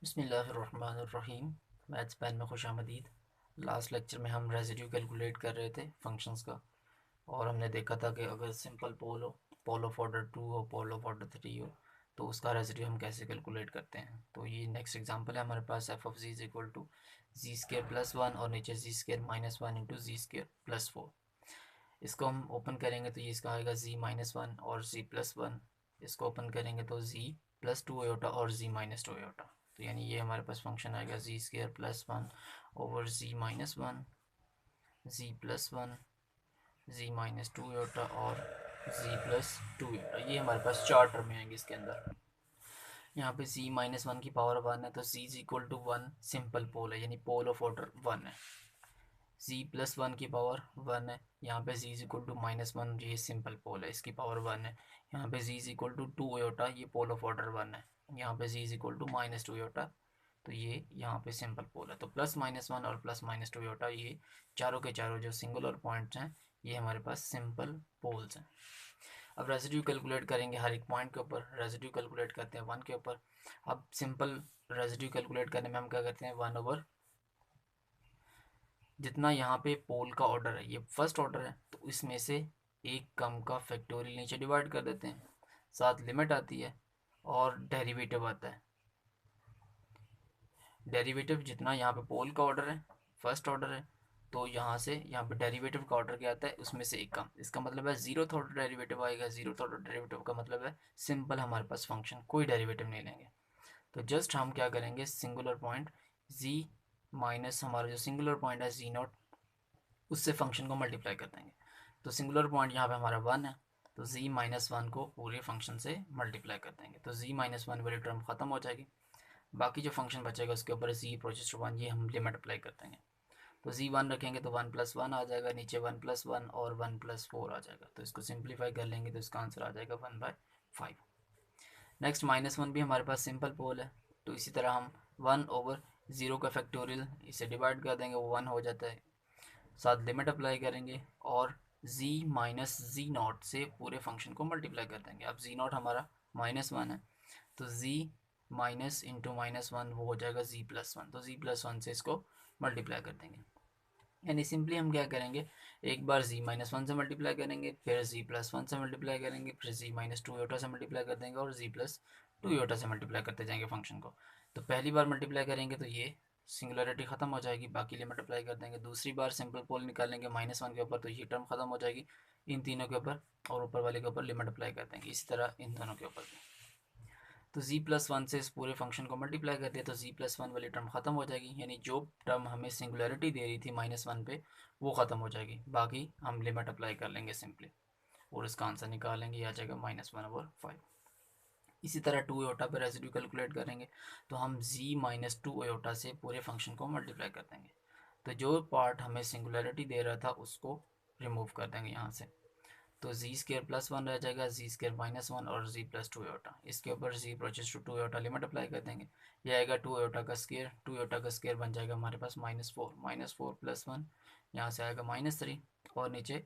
बिस्मिल्लाहिर्रहमानिर्रहीम। Maths pan में खुश आमदीद। लास्ट लेक्चर में हम रेजिड्यू कैलकुलेट कर रहे थे फंक्शंस का, और हमने देखा था कि अगर सिंपल पोल हो, पोल ऑफ ऑर्डर 2 हो, पोल ऑफ ऑर्डर 3 हो, तो उसका रेजिड्यू हम कैसे कैलकुलेट करते हैं। तो ये नेक्स्ट एग्जांपल है हमारे पास। F of z is equal to z square plus one और नीचे z square minus one into z square plus four. इसको हम ओपन करेंगे तो ये इसका आएगा जी माइनस वन और जी प्लस वन। इसको ओपन करेंगे तो जी प्लस टू एटा और जी माइनस टू एटा। तो यानी ये हमारे पास फंक्शन आएगा जी स्केयर प्लस वन ओवर जी माइनस वन, जी प्लस वन, जी माइनस टू एटा और जी प्लस टू एटा। ये हमारे पास चार टर्में आएंगी इसके अंदर। यहाँ पे जी माइनस वन की पावर वन है तो z is equal to one simple pole है, यानी पोल ऑफ ऑर्डर वन है। जी प्लस वन की पावर वन है, यहाँ पे z is equal to minus one, ये सिंपल पोल है, इसकी पावर वन है। यहाँ पे z is equal to two iota, ये पोल ऑफ ऑर्डर वन है। यहाँ पे z is equal to minus two Yotta, तो ये यहाँ पे सिंपल पोल है। तो प्लस माइनस वन और प्लस माइनस टू योटा, ये चारों के चारों जो सिंगुलर पॉइंट्स हैं, ये हमारे पास सिंपल पोल्स हैं। अब रेजिड्यू कैलकुलेट करेंगे हर एक पॉइंट के ऊपर। रेजिड्यू कैलकुलेट करते हैं वन के ऊपर। अब सिंपल रेजिड्यू कैलकुलेट करने में हम क्या करते हैं, वन ओवर जितना यहाँ पे पोल का ऑर्डर है, ये फर्स्ट ऑर्डर है, तो इसमें से एक कम का फैक्टोरियल नीचे डिवाइड कर देते हैं, साथ लिमिट आती है और डेरिवेटिव आता है। डेरिवेटिव जितना यहाँ पे पोल का ऑर्डर है, फर्स्ट ऑर्डर है, तो यहाँ से यहाँ पे डेरिवेटिव का ऑर्डर क्या आता है, उसमें से एक कम। इसका मतलब है जीरो ऑर्डर डेरिवेटिव आएगा। जीरो ऑर्डर डेरिवेटिव का मतलब है सिंपल हमारे पास फंक्शन, कोई डेरिवेटिव नहीं लेंगे। तो जस्ट हम क्या करेंगे, सिंगुलर पॉइंट जी माइनस हमारा जो सिंगुलर पॉइंट है जी नॉट, उससे फंक्शन को मल्टीप्लाई कर देंगे। तो सिंगुलर पॉइंट यहाँ पे हमारा वन है, तो z माइनस वन को पूरे फंक्शन से मल्टीप्लाई कर देंगे, तो z माइनस वन वाली टर्म खत्म हो जाएगी। बाकी जो फंक्शन बचेगा उसके ऊपर z प्रोसेस टू वन, ये हम लिमिट अप्लाई कर देंगे। तो z वन रखेंगे तो वन प्लस वन आ जाएगा, नीचे वन प्लस वन और वन प्लस फोर आ जाएगा। तो इसको सिंप्लीफाई कर लेंगे तो इसका आंसर आ जाएगा one by five. Next minus one भी हमारे पास सिंपल पोल है, तो इसी तरह हम वन ओवर ज़ीरो का फैक्टोरियल इसे डिवाइड कर देंगे, वो वन हो जाता है, साथ लिमिट अप्लाई करेंगे और z माइनस जी नॉट से पूरे फंक्शन को मल्टीप्लाई कर देंगे। अब जी नॉट हमारा माइनस वन है, तो z minus into minus one वो हो जाएगा z प्लस वन, तो z प्लस वन से इसको मल्टीप्लाई कर देंगे। यानी सिंपली हम क्या करेंगे, एक बार z माइनस वन से मल्टीप्लाई करेंगे, फिर z प्लस वन से मल्टीप्लाई करेंगे, फिर z माइनस टू योटा से मल्टीप्लाई कर देंगे और z प्लस टू योटा से मल्टीप्लाई करते जाएंगे फंक्शन को। तो पहली बार मल्टीप्लाई करेंगे तो ये सिंगुलरिटी खत्म हो जाएगी, बाकी लिमिट अप्लाई कर देंगे। दूसरी बार सिंपल पोल निकालेंगे माइनस वन के ऊपर, तो ये टर्म खत्म हो जाएगी इन तीनों के ऊपर, और ऊपर वाले के ऊपर लिमिट अप्लाई कर देंगे। इसी तरह इन दोनों के ऊपर भी। तो z प्लस वन से इस पूरे फंक्शन को मल्टीप्लाई कर दिया तो z प्लस वन वाली टर्म खत्म हो जाएगी, यानी जो टर्म हमें सिंगुलरिटी दे रही थी माइनस वन पे, वो ख़त्म हो जाएगी। बाकी हम लिमिट अप्लाई कर लेंगे सिंपली, और इसका आंसर निकालेंगे, ये आ जाएगा माइनस वन ओवर फाइव। इसी तरह टू एटा पर रेसिड्यू कैलकुलेट करेंगे तो हम z माइनस टू एटा से पूरे फंक्शन को मल्टीप्लाई कर देंगे। तो जो पार्ट हमें सिंगुलरिटी दे रहा था उसको रिमूव कर देंगे यहाँ से, तो जी स्केयर प्लस वन रह जाएगा, जी स्केयर माइनस वन और जी प्लस टू योटा। इसके ऊपर z approaches to two iota limit apply कर देंगे, ये आएगा टू योटा का स्केयर, टू योटा का स्केयर बन जाएगा हमारे पास माइनस फोर प्लस वन, यहाँ से आएगा माइनस थ्री, और नीचे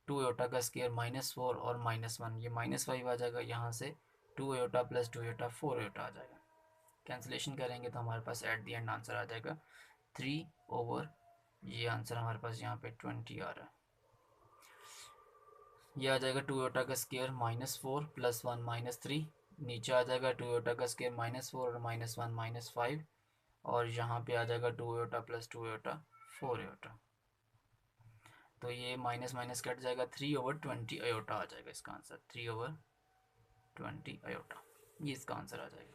टू योटा का स्केयर माइनस फोर और माइनस वन, ये माइनस फाइव आ जाएगा। यहाँ से two iota plus two iota four iota आ जाएगा। कैंसिलेशन करेंगे तो हमारे पास एट दी एंड आंसर आ जाएगा थ्री ओवर, ये आंसर हमारे पास यहाँ पे 20 आ रहा है। ये आ जाएगा टू योटा का square minus four plus one minus three, नीचे आ जाएगा टू योटा का स्केयर माइनस फोर और माइनस वन माइनस फाइव, और यहाँ पे आ जाएगा two iota plus two iota four iota. तो ये माइनस माइनस कट जाएगा, थ्री ओवर 20 अयोटा आ जाएगा इसका आंसर, थ्री ओवर 20 अयोटा, ये इसका आंसर आ जाएगा।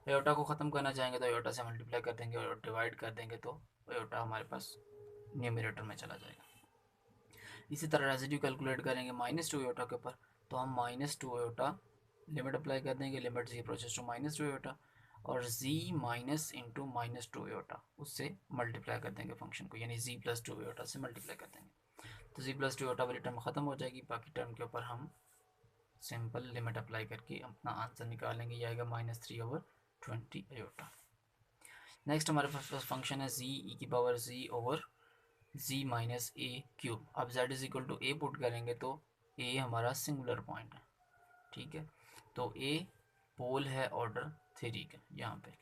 अयोटा को ख़त्म करना चाहेंगे तो अयोटा से मल्टीप्लाई कर देंगे और डिवाइड कर देंगे तो अयोटा हमारे पास न्यूमरेटर में चला जाएगा। इसी तरह रेसिड्यू कैलकुलेट करेंगे माइनस टू योटा के ऊपर, तो हम minus two iota limit apply कर देंगे, limit z proceeds to minus two iota, और z minus into minus two iota उससे मल्टीप्लाई कर देंगे फंक्शन को, यानी z प्लस टू योटा से मल्टीप्लाई कर देंगे। तो z प्लस टू योटा वाली टर्म खत्म हो जाएगी, बाकी टर्म के ऊपर हम सिंपल लिमिट अप्लाई करके अपना आंसर निकालेंगे, ये आएगा minus three over 20 iota. Next हमारे पास फंक्शन है z ई की power z over z minus a cube. अब z is equal to a put करेंगे तो a हमारा सिंगुलर पॉइंट है, ठीक है। तो a पोल है ऑर्डर थ्री का यहाँ पे।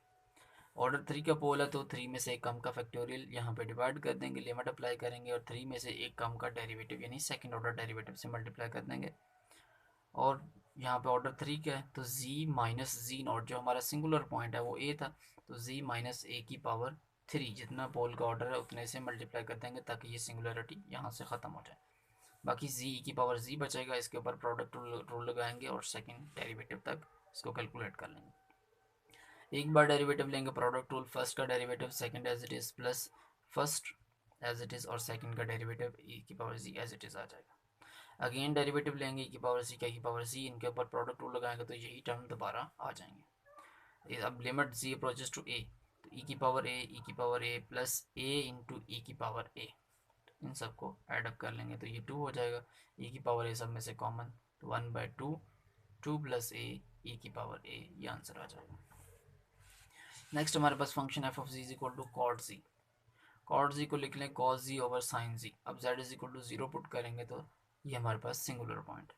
ऑर्डर 3 का पोल है तो 3 में से एक कम का फैक्टोरियल यहाँ पे डिवाइड कर देंगे, लिमिट अप्लाई करेंगे और 3 में से एक कम का डेरिवेटिव यानी सेकंड ऑर्डर डेरिवेटिव से मल्टीप्लाई कर देंगे। और यहाँ पे ऑर्डर 3 का है तो z माइनस जी नॉट जो हमारा सिंगुलर पॉइंट है वो a था, तो z माइनस ए की पावर 3 जितना पोल का ऑर्डर है उतने से मल्टीप्लाई कर देंगे ताकि ये सिंगुलरिटी यहाँ से ख़त्म हो जाए। बाकी z की पावर z बचेगा, इसके ऊपर प्रोडक्ट रूल लगाएंगे और सेकंड डेरिवेटिव तक इसको कैलकुलेट कर लेंगे। एक बार डेरिवेटिव लेंगे प्रोडक्ट रूल, फर्स्ट का derivative second as it is plus first as it is और सेकंड का डेरिवेटिव e की power z as it is आ जाएगा। अगेन डेरिवेटिव लेंगे e की पावर c का e की पावर c, इनके ऊपर प्रोडक्ट रूल लगाएंगे तो यही टर्म दोबारा आ जाएंगे। अब limit z approaches to a, तो e की power a plus a into e की पावर a, इन सबको ऐडअप कर लेंगे तो ये 2 हो जाएगा। e की पावर a सब में से कॉमन तो 1/2 2 प्लस a e की पावर a, ये आंसर आ जाएगा। नेक्स्ट हमारे पास function F of z is equal to cot z. Cot z को लिख लें cos z over sine z. अब z is equal to 0 put करेंगे तो ये हमारे पास सिंगुलर पॉइंट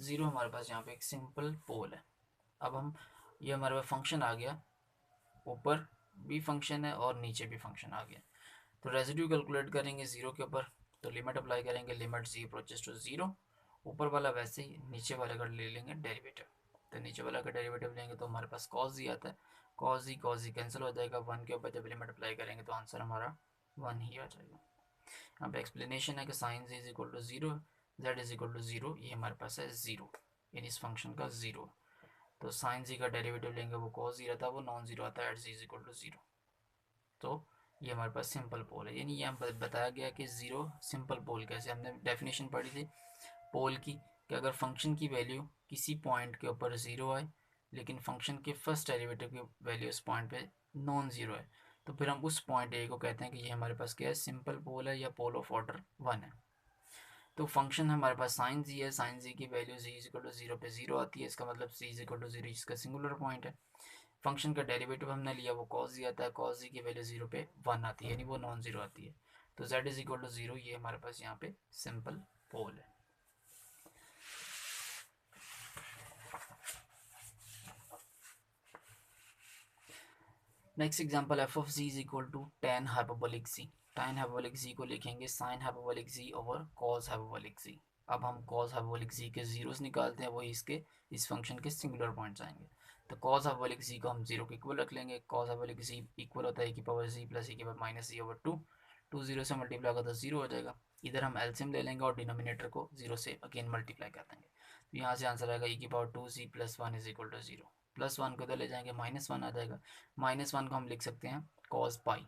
0 हमारे पास यहाँ पे एक सिंपल पोल है। अब हम ये हमारे पास फंक्शन आ गया, ऊपर भी फंक्शन है और नीचे भी फंक्शन आ गया, तो रेजिड्यू कैलकुलेट करेंगे 0 के ऊपर, तो लिमिट अप्लाई करेंगे, लिमिट जी अप्रोचेस टू 0, ऊपर वाला वैसे ही नीचे वाले का ले लेंगे डेरिवेटिव, तो नीचे वाला का डेरिवेटिव लेंगे तो हमारे पास कॉस जी आता है, कॉस जी कैंसिल हो जाएगा, 1 के ऊपर जब लिमिट अप्लाई करेंगे तो आंसर हमारा 1 ही आ जाएगा। यहाँ पे एक्सप्लेनेशन है कि sine z is equal to 0, z is equal to 0, ये हमारे पास है 0 यानी इस फंक्शन का 0, तो साइन जी का डेरिवेटिव लेंगे वो कॉस जी रहता है, वो नॉन जीरो आता है at z is equal to 0, तो ये हमारे पास सिंपल पोल है। यानी यहाँ बताया गया कि 0 सिंपल पोल कैसे, हमने डेफिनेशन पढ़ी थी पोल की कि अगर फंक्शन की वैल्यू किसी पॉइंट के ऊपर 0 आए लेकिन फंक्शन के फर्स्ट डेरिवेटिव की वैल्यू उस पॉइंट पे नॉन ज़ीरो है तो फिर हम उस पॉइंट ए को कहते हैं कि ये हमारे पास क्या है, सिंपल पोल है या पोल ऑफ ऑर्डर 1 है। तो फंक्शन हमारे पास साइन जी है, साइन जी की value z is equal to 0 पे 0 आती है, इसका मतलब सी इज इक्वल टू 0 इसका सिंगुलर पॉइंट है। फंक्शन का डेरिवेटिव हमने लिया वो कॉस जी आता है, कॉस जी की वैल्यू 0 पे 1 आती है यानी वो नॉन जीरो आती है, तो z इज इक्वल टू 0, ये हमारे पास यहाँ पे सिंपल पोल है। Next example F of z is equal to tan hyperbolic z. tan hyperbolic z को लिखेंगे sin hyperbolic z over cos hyperbolic z. अब हम cos हाइपरबोलिक जी के जीरोस निकालते हैं, वही इसके इस फंक्शन के सिंगुलर पॉइंट्स आएंगे, तो cos हाइपरबोलिक जी को हम 0 के इक्वल रख लेंगे, cos हाइपरबोलिक जी इक्वल होता है e की पावर जी प्लस e की पावर माइनस जी ओवर 2, 2 0 से मल्टीप्लाई होगा तो 0 हो जाएगा। इधर हम एलसीएम ले लेंगे और डिनोमिनेटर को 0 से अगेन मल्टीप्लाई कर देंगे, तो यहाँ से आंसर आएगा e की power 2c plus 1 is equal to 0, plus 1 को इधर ले जाएंगे -1 आ जाएगा, -1 को हम लिख सकते हैं कॉस पाई,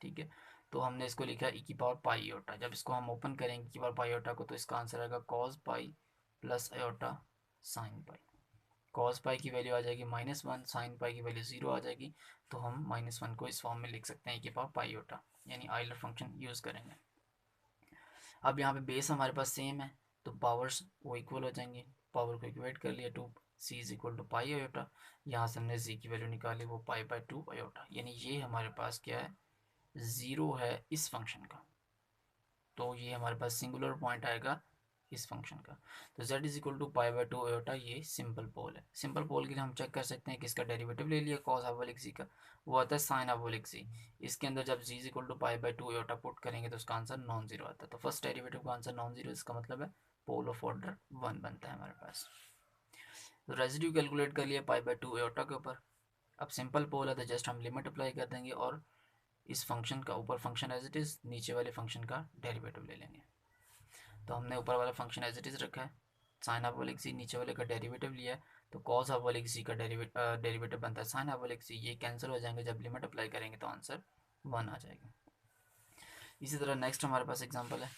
ठीक है, तो हमने इसको लिखा e की पावर पाई आयोटा, जब इसको हम ओपन करेंगे e की पावर पाई आयोटा को तो इसका आंसर आएगा cos pi plus iota sine pi. Cos pi की वैल्यू आ जाएगी -1, साइन पाई की वैल्यू 0 आ जाएगी, तो हम -1 को इस फॉर्म में लिख सकते हैं e की पावर पाई आयोटा, यानी आइलर फंक्शन यूज़ करेंगे। अब यहाँ पे बेस हमारे पास सेम है तो पावर्स वो इक्वल हो जाएंगे, पावर को इक्वेट कर लिया, 2c is equal to pi iota, यहाँ से हमने z की वैल्यू निकाली वो पाई/2 आयोटा, यानी ये हमारे पास क्या है, 0 है इस फंक्शन का, तो ये हमारे पास सिंगुलर पॉइंट आएगा इस फंक्शन का, तो z इज इक्वल टू पाई/2 आयोटा, ये सिंपल पोल है। सिंपल पोल के लिए हम चेक कर सकते हैं कि इसका डेरिवेटिव ले लिया कॉस हाइपरबोलिक जी का, वो आता है साइन हाइपरबोलिक जी, इसके अंदर जब z इज इक्वल टू पाई/2 आयोटा पुट करेंगे तो उसका आंसर नॉन जीरो आता है, तो फर्स्ट डेरिवेटिव का आंसर नॉन जीरो, इसका मतलब है पोल ऑफ ऑर्डर 1 बनता है हमारे पास। तो रेजिड्यू कैलकुलेट कर लिया पाई/2 आयोटा के ऊपर, अब सिंपल पोल है तो जस्ट हम लिमिट अप्लाई कर देंगे और इस फंक्शन का ऊपर फंक्शन एज इट इज़, नीचे वाले फंक्शन का डेरिवेटिव ले लेंगे, तो हमने ऊपर वाला फंक्शन एज इट इज़ रखा है, साइन हाइपरबोलिक जी, नीचे वाले का डेरिवेटिव लिया है, तो कॉस हाइपरबोलिक जी का डेरिवेटिव बनता है साइन हाइपरबोलिक जी, ये कैंसिल हो जाएंगे, जब लिमिट अप्लाई करेंगे तो आंसर 1 आ जाएगा। इसी तरह नेक्स्ट हमारे पास एग्जांपल है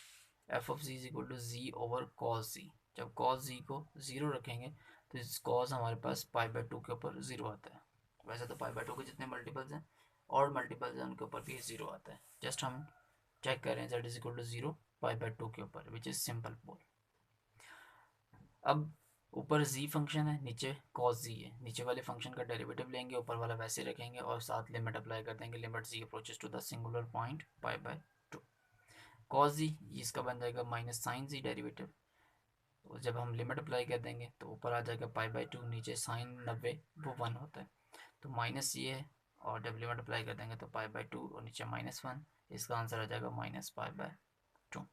F of z is equal to z over cos z. जब कॉस जी को 0 रखेंगे तो इस कॉस हमारे पास पाई/2 के ऊपर 0 आता है, वैसे तो पाई/2 के जितने मल्टीपल्स हैं और मल्टीपल्स हैं उनके ऊपर भी 0 आता है, जस्ट हम चेक कर रहे हैं z इज इक्वल टू 0 पाई/2 के ऊपर, विच इज़ सिंपल पोल। अब ऊपर z फंक्शन है, नीचे cos z है, नीचे वाले फंक्शन का डेरिवेटिव लेंगे, ऊपर वाला वैसे रखेंगे और साथ लिमिट अप्लाई कर देंगे, limit z approaches to the singular point पाई/2, cos z इसका बन जाएगा माइनस साइन z डेरिवेटिव, तो जब हम लिमिट अप्लाई कर देंगे तो ऊपर आ जाएगा पाई/2, नीचे साइन 90 वो 1 होता है, तो माइनस ये है और जब लिमिट अप्लाई कर देंगे तो पाई बाई टू और नीचे -1, इसका आंसर आ जाएगा -पाई/2।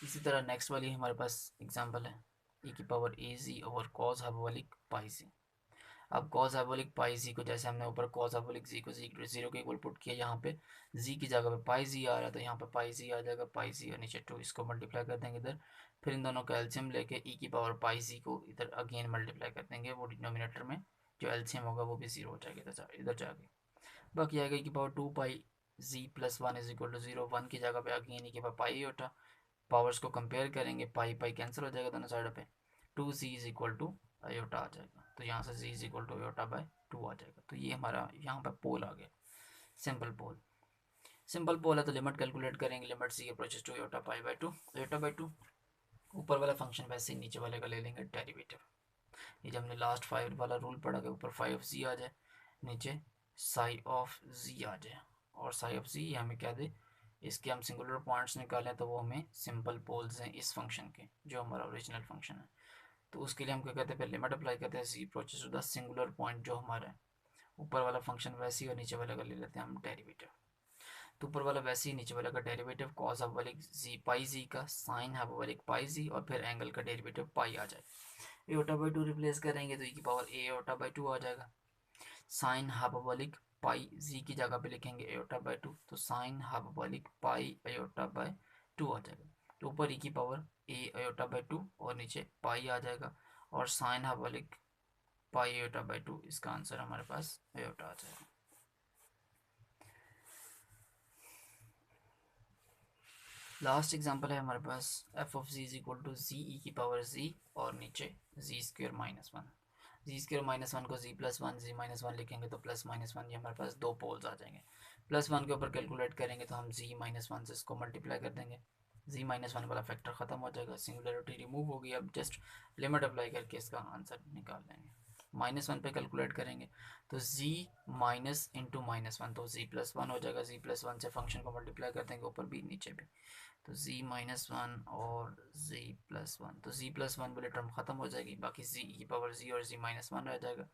इसी तरह नेक्स्ट वाली हमारे पास एग्जांपल है e⁻az ओवर कॉस हाइपरबोलिक पाई z। अब कॉस हाइपरबोलिक पाई z को जैसे हमने ऊपर कॉस हाइपरबोलिक z को जीरो के इक्वल पुट किया, यहाँ पे z की जगह पे पाई z आ रहा है तो यहाँ पे पाई z आ जाएगा, पाई z और नीचे 2, इसको मल्टीप्लाई कर देंगे इधर, फिर इन दोनों का एलसीएम लेके e⁻पाई z को इधर अगेन मल्टीप्लाई कर देंगे, वो डिनोमिनेटर में जो एलसीएम होगा वो भी 0 हो जाएगा इधर जाके, बाकी आएगा e⁻2 pi z plus 1 is equal to 0, 1 की जगह पे अगेन e⁻पाई होता, पावर्स को कंपेयर करेंगे, पाई पाई कैंसिल हो जाएगा दोनों साइड पे, 2z is equal to iota आ जाएगा, तो यहाँ से z इज इक्वल टू आयोटा/2 आ जाएगा। तो ये हमारा यहाँ पे पोल आ गया, सिंपल पोल। सिंपल पोल है तो लिमिट कैलकुलेट करेंगे, लिमिट z अप्रोचेस टू आयोटा/2, ऊपर वाला फंक्शन वैसे ही नीचे वाले का ले लेंगे डेरिवेटिव। ये जब हमने लास्ट 5 वाला रूल पढ़ा कि ऊपर फाई ऑफ z आ जाए, नीचे साई ऑफ z आ जाए, और साई ऑफ z हमें क्या दे, इसके हम सिंगुलर पॉइंट्स निकालें तो वो हमें सिंपल पोल्स हैं इस फंक्शन के, जो हमारा ओरिजिनल फंक्शन है। तो उसके लिए हम क्या कहते हैं, फिर लिमिट अप्लाई करते हैं z approaches to the singular point जो हमारा है, ऊपर वाला फंक्शन वैसे ही और नीचे वाले का ले लेते हैं हम डेरिवेटिव। तो ऊपर वाला वैसे ही नीचे वाला का डेरिवेटिव कॉस हाइपरबोलिक z पाई z का साइन हाइपरबोलिक पाई z और फिर एंगल का डेरिवेटिव पाई आ जाए, आयोटा/2 रिप्लेस करेंगे तो e⁻a/2 आ जाएगा, साइन हाइपरबोलिक पाई z की जगह पे लिखेंगे आयोटा/2, तो साइन हाइपरबोलिक पाई आयोटा/2 आ जाएगा, तो ऊपर e⁻a/2 और नीचे पाई आ जाएगा, और साइन हाइपरबोलिक पाई आयोटा/2, इसका आंसर हमारे पास आयोटा आ जाएगा। लास्ट एग्जांपल है हमारे पास f of z is equal to z e⁻z और नीचे z² -1, z² -1 को z+1 z-1 लिखेंगे तो +-1, ये हमारे पास दो पोल्स आ जाएंगे, +1 के ऊपर कैलकुलेट करेंगे तो हम z-1 से इसको मल्टीप्लाई कर देंगे, z-1 वाला फैक्टर ख़त्म हो जाएगा, सिंगुलरिटी रिमूव होगी, अब जस्ट लिमिट अप्लाई करके इसका आंसर निकाल लेंगे। -1 पे कैलकुलेट करेंगे तो z माइनस इंटू -1 तो z+1 हो जाएगा, z+1 से फंक्शन को मल्टीप्लाई कर देंगे ऊपर भी नीचे भी, तो z-1 और z+1, तो z+1 वाली टर्म ख़त्म हो जाएगी, बाकी z⁻z और z-1 रह जाएगा,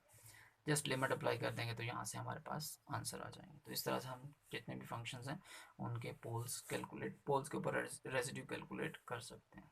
जस्ट लिमिट अप्लाई कर देंगे तो यहाँ से हमारे पास आंसर आ जाएंगे। तो इस तरह से हम जितने भी फंक्शंस हैं उनके पोल्स के ऊपर रेसिड्यू कैलकुलेट कर सकते हैं।